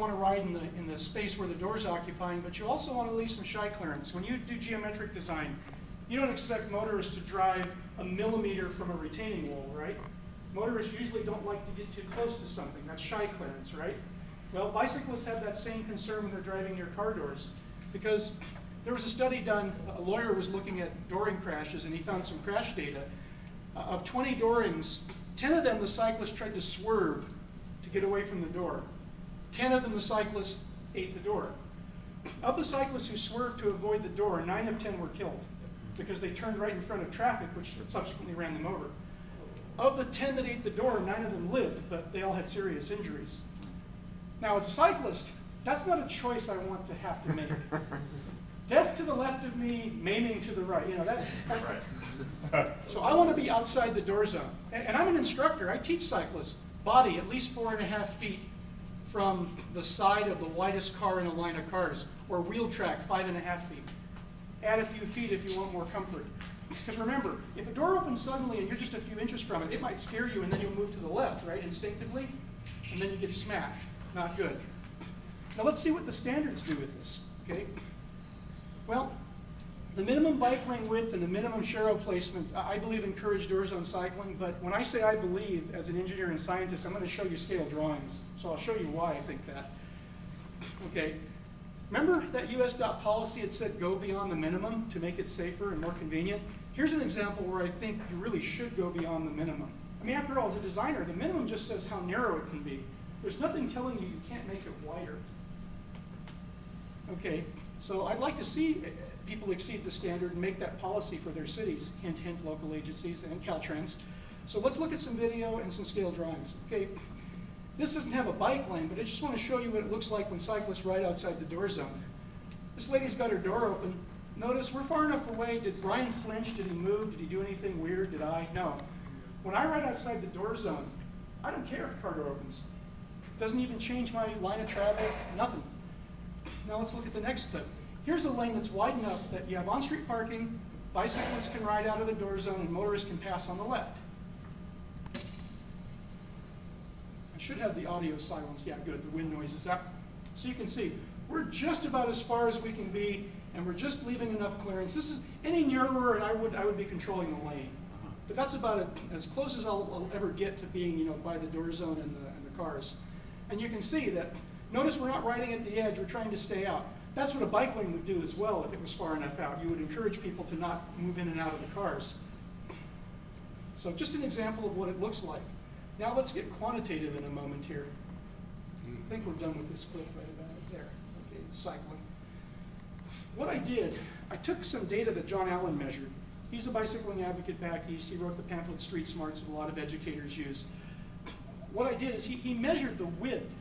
want to ride in the space where the door's occupying, but you also want to leave some shy clearance. When you do geometric design, you don't expect motorists to drive a millimeter from a retaining wall, right? Motorists usually don't like to get too close to something. That's shy clearance, right? Well, bicyclists have that same concern when they're driving near car doors, because there was a study done, a lawyer was looking at dooring crashes, and he found some crash data. Of 20 doorings, 10 of them the cyclist tried to swerve to get away from the door. 10 of them the cyclist ate the door. Of the cyclists who swerved to avoid the door, 9 of 10 were killed because they turned right in front of traffic, which subsequently ran them over. Of the 10 that ate the door, 9 of them lived, but they all had serious injuries. Now, as a cyclist, that's not a choice I want to have to make. Death to the left of me, maiming to the right. You know that. Right. So I want to be outside the door zone, and I'm an instructor. I teach cyclists body at least 4.5 feet from the side of the widest car in a line of cars, or wheel track 5.5 feet. Add a few feet if you want more comfort. Because remember, if a door opens suddenly and you're just a few inches from it, it might scare you, and then you'll move to the left, right, instinctively, and then you get smacked. Not good. Now let's see what the standards do with this, okay? Well, the minimum bike lane width and the minimum Sharrow placement, I believe, encourage door zone cycling, but when I say I believe, as an engineer and scientist, I'm going to show you scale drawings, so I'll show you why I think that. Okay, remember that US DOT policy had said go beyond the minimum to make it safer and more convenient? Here's an example where I think you really should go beyond the minimum. I mean, after all, as a designer, the minimum just says how narrow it can be. There's nothing telling you you can't make it wider. Okay, so I'd like to see people exceed the standard and make that policy for their cities, hint, hint, local agencies and Caltrans. So let's look at some video and some scale drawings. Okay, this doesn't have a bike lane, but I just want to show you what it looks like when cyclists ride outside the door zone. This lady's got her door open. Notice we're far enough away. Did Brian flinch? Did he move? Did he do anything weird? Did I? No. When I ride outside the door zone, I don't care if the car door opens. Doesn't even change my line of travel, nothing. Now let's look at the next clip. Here's a lane that's wide enough that you have on-street parking, bicyclists can ride out of the door zone, and motorists can pass on the left. I should have the audio silenced. Yeah, good, the wind noise is out. So you can see, we're just about as far as we can be, and we're just leaving enough clearance. This is any narrower, and I would be controlling the lane. But that's about as close as I'll ever get to being, you know, by the door zone and the cars. And you can see that, notice we're not riding at the edge, we're trying to stay out. That's what a bike lane would do as well if it was far enough out. You would encourage people to not move in and out of the cars. So just an example of what it looks like. Now let's get quantitative in a moment here. I think we're done with this clip right about there. Okay, it's cycling. What I did, I took some data that John Allen measured. He's a bicycling advocate back east. He wrote the pamphlet Street Smarts that a lot of educators use. What I did is he measured the width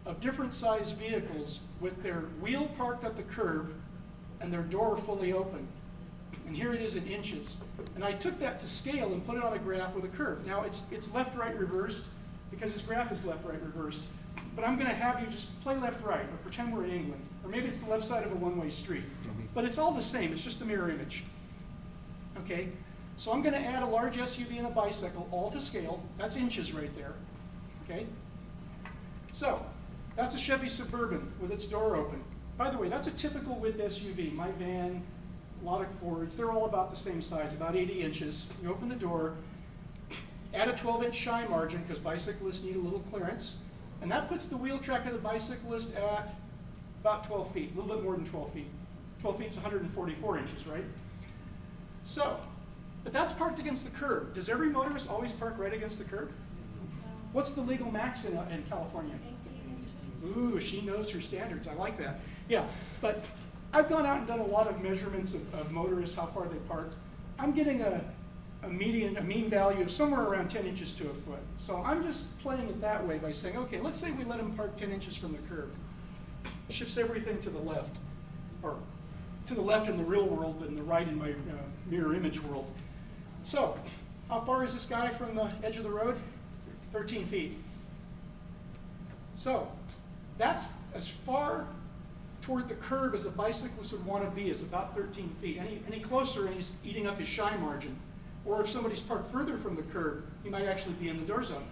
of different sized vehicles with their wheel parked at the curb and their door fully open. And here it is in inches. And I took that to scale and put it on a graph with a curve. Now it's left-right reversed because his graph is left-right reversed. But I'm going to have you just play left-right or pretend we're in England. Or maybe it's the left side of a one-way street. But it's all the same. It's just a mirror image. Okay? So I'm going to add a large SUV and a bicycle, all to scale. That's inches right there. Okay? So that's a Chevy Suburban with its door open. By the way, that's a typical width SUV. My van, a lot of Fords, they're all about the same size, about 80 inches. You open the door, add a 12-inch shy margin because bicyclists need a little clearance. And that puts the wheel track of the bicyclist at about 12 feet, a little bit more than 12 feet. 12 feet is 144 inches, right? So, but that's parked against the curb. Does every motorist always park right against the curb? What's the legal max in California? 18 inches. Ooh, she knows her standards. I like that. Yeah, but I've gone out and done a lot of measurements of motorists, how far they park. I'm getting a mean value of somewhere around 10 inches to a foot. So I'm just playing it that way by saying, okay, let's say we let them park 10 inches from the curb. Shifts everything to the left, or to the left in the real world, but in the right in my mirror image world. So, how far is this guy from the edge of the road? 13 feet. So, that's as far toward the curb as a bicyclist would want to be, is about 13 feet. Any closer and he's eating up his shy margin. Or if somebody's parked further from the curb, he might actually be in the door zone.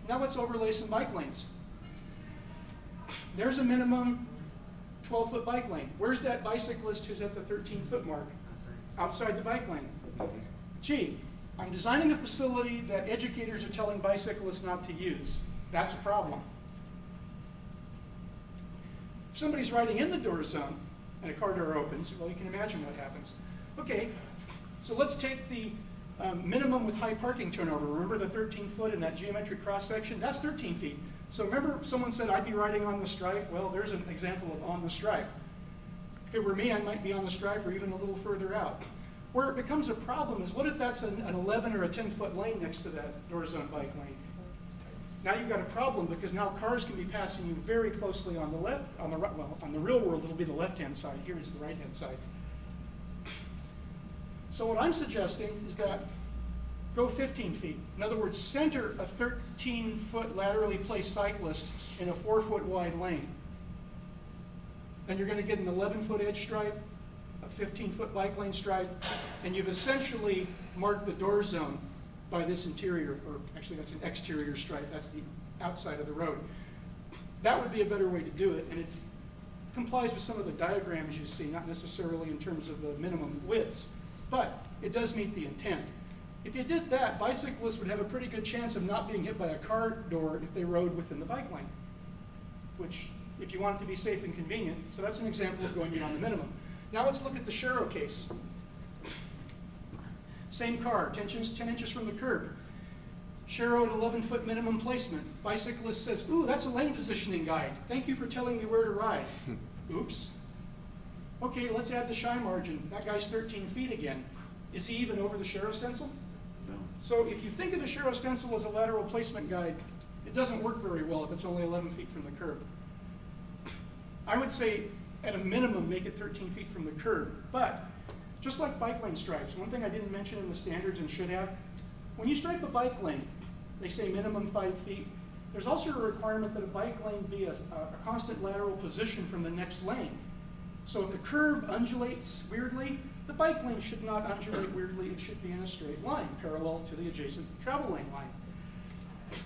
Now let's overlay some bike lanes. There's a minimum 12-foot bike lane. Where's that bicyclist who's at the 13-foot mark? Outside the bike lane. Gee, I'm designing a facility that educators are telling bicyclists not to use. That's a problem. If somebody's riding in the door zone and a car door opens, well, you can imagine what happens. Okay, so let's take the minimum with high parking turnover. Remember the 13-foot in that geometric cross-section? That's 13 feet. So remember someone said I'd be riding on the stripe? Well, there's an example of on the stripe. If it were me, I might be on the stripe or even a little further out. Where it becomes a problem is what if that's an 11 or a 10-foot lane next to that door zone bike lane? Now you've got a problem because now cars can be passing you very closely on the left, on the right, well, on the real world it'll be the left-hand side. Here is the right-hand side. So what I'm suggesting is that go 15 feet. In other words, center a 13-foot laterally placed cyclist in a 4-foot wide lane. Then you're going to get an 11-foot edge stripe, a 15-foot bike lane stripe, and you've essentially marked the door zone by this interior, or actually that's an exterior stripe, that's the outside of the road. That would be a better way to do it, and it complies with some of the diagrams you see, not necessarily in terms of the minimum widths, but it does meet the intent. If you did that, bicyclists would have a pretty good chance of not being hit by a car door if they rode within the bike lane, which, if you want it to be safe and convenient, so that's an example of going beyond the minimum. Now let's look at the Sharrow case. Same car, 10 inches from the curb. Sharrow at 11-foot minimum placement. Bicyclist says, ooh, that's a lane positioning guide. Thank you for telling me where to ride. Oops. Okay, let's add the shy margin. That guy's 13 feet again. Is he even over the Sharrow stencil? No. So if you think of the Sharrow stencil as a lateral placement guide, it doesn't work very well if it's only 11 feet from the curb. I would say, at a minimum, make it 13 feet from the curb. But, just like bike lane stripes, one thing I didn't mention in the standards and should have, when you stripe a bike lane, they say minimum 5 feet. There's also a requirement that a bike lane be a constant lateral position from the next lane. So if the curb undulates weirdly, the bike lane should not undulate weirdly. It should be in a straight line, parallel to the adjacent travel lane line.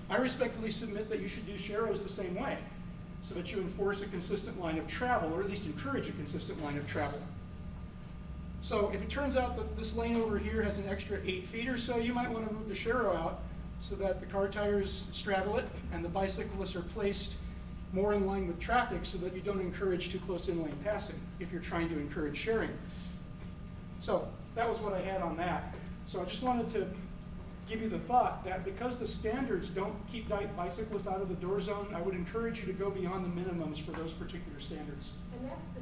I respectfully submit that you should do Sharrows the same way, so that you enforce a consistent line of travel, or at least encourage a consistent line of travel. So if it turns out that this lane over here has an extra 8 feet or so, you might want to move the Sharrow out so that the car tires straddle it and the bicyclists are placed more in line with traffic so that you don't encourage too close in-lane passing if you're trying to encourage sharing. So that was what I had on that. So I just wanted to give you the thought that because the standards don't keep bicyclists out of the door zone, I would encourage you to go beyond the minimums for those particular standards. And that's the